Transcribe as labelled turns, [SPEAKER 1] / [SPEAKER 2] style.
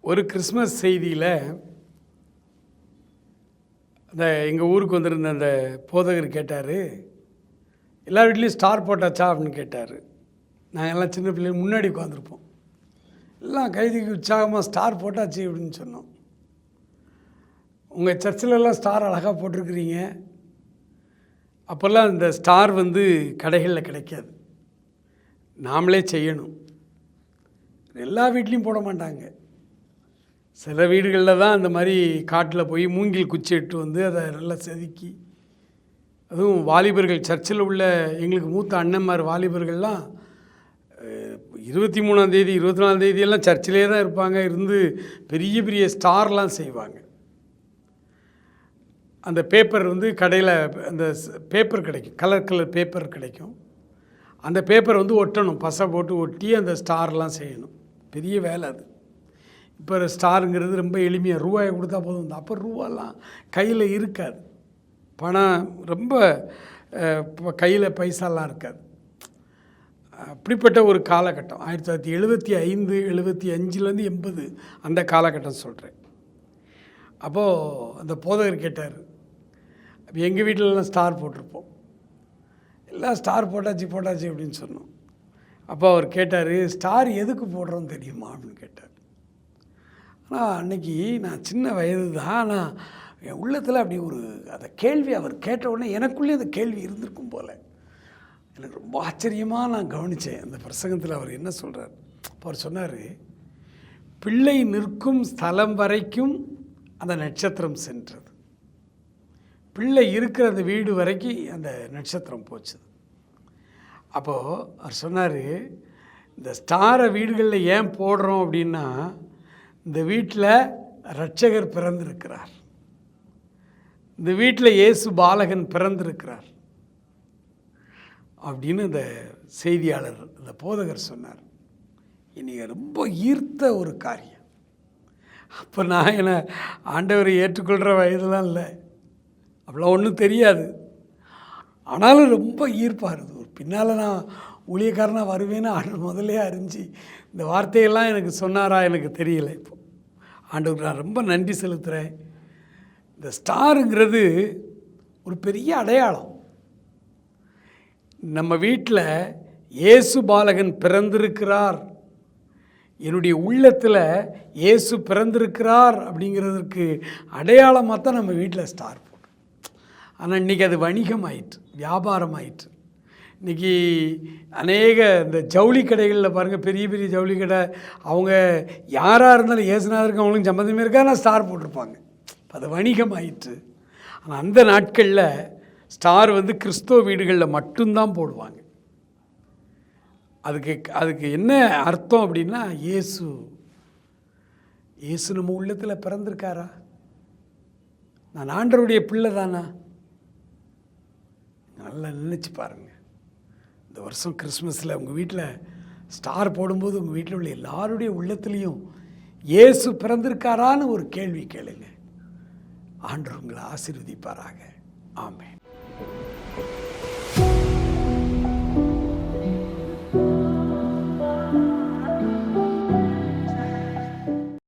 [SPEAKER 1] ஒரு கிறிஸ்மஸ் செய்தியில் அந்த எங்கள் ஊருக்கு வந்திருந்த அந்த போதகர் கேட்டார், எல்லா வீட்லேயும் ஸ்டார் போட்டாச்சா அப்படின்னு கேட்டார். நாங்கள் எல்லாம் சின்ன பிள்ளைங்க முன்னாடி உட்காந்துருப்போம். எல்லாம் கைதிக்கு உற்சாகமாக ஸ்டார் போட்டாச்சு அப்படின்னு சொன்னோம். உங்கள் சர்ச்சிலெல்லாம் ஸ்டார் அழகாக போட்டிருக்கிறீங்க. அப்போல்லாம் இந்த ஸ்டார் கடைகளில் கிடைக்காது, நாமளே செய்யணும். எல்லா வீட்லேயும் போட மாட்டாங்க. சில வீடுகளில் தான் அந்த மாதிரி காட்டில் போய் மூங்கில் குச்சி எட்டு அதை நல்லா செதுக்கி, அதுவும் வாலிபர்கள் சர்ச்சில் உள்ள எங்களுக்கு மூத்த அண்ணன்மார் வாலிபர்கள்லாம் 23ஆம் தேதி 24ஆம் தேதியெல்லாம் சர்ச்சிலே தான் இருப்பாங்க. இருந்து பெரிய பெரிய ஸ்டார்லாம் செய்வாங்க. அந்த பேப்பர் கடையில் அந்த பேப்பர் கிடைக்கும், கலர் கலர் பேப்பர் கிடைக்கும். அந்த பேப்பர் ஒட்டணும், பசை போட்டு ஒட்டி அந்த ஸ்டார்லாம் செய்யணும். பெரிய வேலை அது. இப்போ ஸ்டாருங்கிறது ரொம்ப எளிமையாக ரூபாயை கொடுத்தா போதும். அப்போ ரூபாலாம் கையில் இருக்காது, பணம் ரொம்ப கையில் பைசாலாம் இருக்காது. அப்படிப்பட்ட ஒரு காலகட்டம் 1975 75லேருந்து 80 அந்த காலகட்டம் சொல்கிறேன். அப்போது அந்த போதகர் கேட்டார், எங்கள் வீட்டிலலாம் ஸ்டார் போட்டிருப்போம், எல்லாம் ஸ்டார் போட்டாச்சு அப்படின்னு சொன்னோம். அப்போ அவர் கேட்டார், ஸ்டார் எதுக்கு போடுறோன்னு தெரியுமா அப்படின்னு கேட்டார். ஆனால் அன்றைக்கி நான் சின்ன வயது தான், ஆனால் என் உள்ளத்தில் அப்படி ஒரு அந்த கேள்வி அவர் கேட்ட உடனே எனக்குள்ளே அந்த கேள்வி இருந்திருக்கும் போல். எனக்கு ரொம்ப ஆச்சரியமாக நான் கவனித்தேன். அந்த பிரசங்கத்தில் அவர் என்ன சொல்கிறார். அப்போ அவர் சொன்னார், பிள்ளை நிற்கும் ஸ்தலம் வரைக்கும் அந்த நட்சத்திரம் சென்றது, பிள்ளை இருக்கிற அந்த வீடு வரைக்கும் அந்த நட்சத்திரம் போச்சு. அப்போது அவர் சொன்னார், இந்த ஸ்டாரை வீடுகளில் ஏன் போடுறோம் அப்படின்னா, இந்த வீட்டில் இரட்சகர் பிறந்திருக்கிறார், இந்த வீட்டில் இயேசு பாலகன் பிறந்திருக்கிறார் அப்படின்னு அந்த செய்தியாளர், அந்த போதகர் சொன்னார். இன்றைக்கி ரொம்ப ஈர்த்த ஒரு காரியம். அப்போ நான் என்னை ஆண்டவரை ஏற்றுக்கொள்கிற வயதுலாம் இல்லை, அவ்வளோ ஒன்றும் தெரியாது. ஆனாலும் ரொம்ப ஈர்ப்பாக இருந்தது. பின்னால் நான் ஊழியக்காரனாக வருவேன்னு ஆண்டவர் முதலே அறிஞ்சு இந்த வார்த்தையெல்லாம் எனக்கு சொன்னாரா எனக்கு தெரியல. இப்போ ஆண்டவருக்கு நான் ரொம்ப நன்றி செலுத்துகிறேன். இந்த ஸ்டாருங்கிறது ஒரு பெரிய அடையாளம். நம்ம வீட்டில் இயேசு பாலகன் பிறந்திருக்கிறார், என்னுடைய உள்ளத்தில் இயேசு பிறந்திருக்கிறார் அப்படிங்கிறதுக்கு அடையாளமாக தான் நம்ம வீட்டில் ஸ்டார் போடுறோம். ஆனால் இன்றைக்கி அது வணிகம் ஆயிற்று, வியாபாரம் ஆயிற்று. இன்றைக்கி அநேக இந்த ஜவுளி கடைகளில் பாருங்கள், பெரிய பெரிய ஜவுளி கடை, அவங்க யாராக இருந்தாலும் இயேசுநாதருக்கு அவங்களுக்கு சம்மந்தமே இருக்கா, ஆனால் ஸ்டார் போட்டிருப்பாங்க. அது வணிகம் ஆயிற்று. ஆனால் அந்த நாட்களில் ஸ்டார் கிறிஸ்தவ வீடுகளில் மட்டும்தான் போடுவாங்க. அதுக்கு என்ன அர்த்தம் அப்படின்னா, இயேசு நம்ம உள்ளத்தில் பிறந்திருக்காரா, நான் ஆண்டவருடைய பிள்ளை தானா, நல்லா நினச்சி பாருங்கள். இந்த வருஷம் கிறிஸ்மஸில் உங்கள் வீட்டில் ஸ்டார் போடும்போது உங்கள் வீட்டில் உள்ள எல்லாருடைய உள்ளத்துலேயும் இயேசு பிறந்திருக்காரான்னு ஒரு கேள்வி கேளுங்க. ஆண்டவர் உங்களை ஆசீர்வதிப்பாராக. ஆமென்.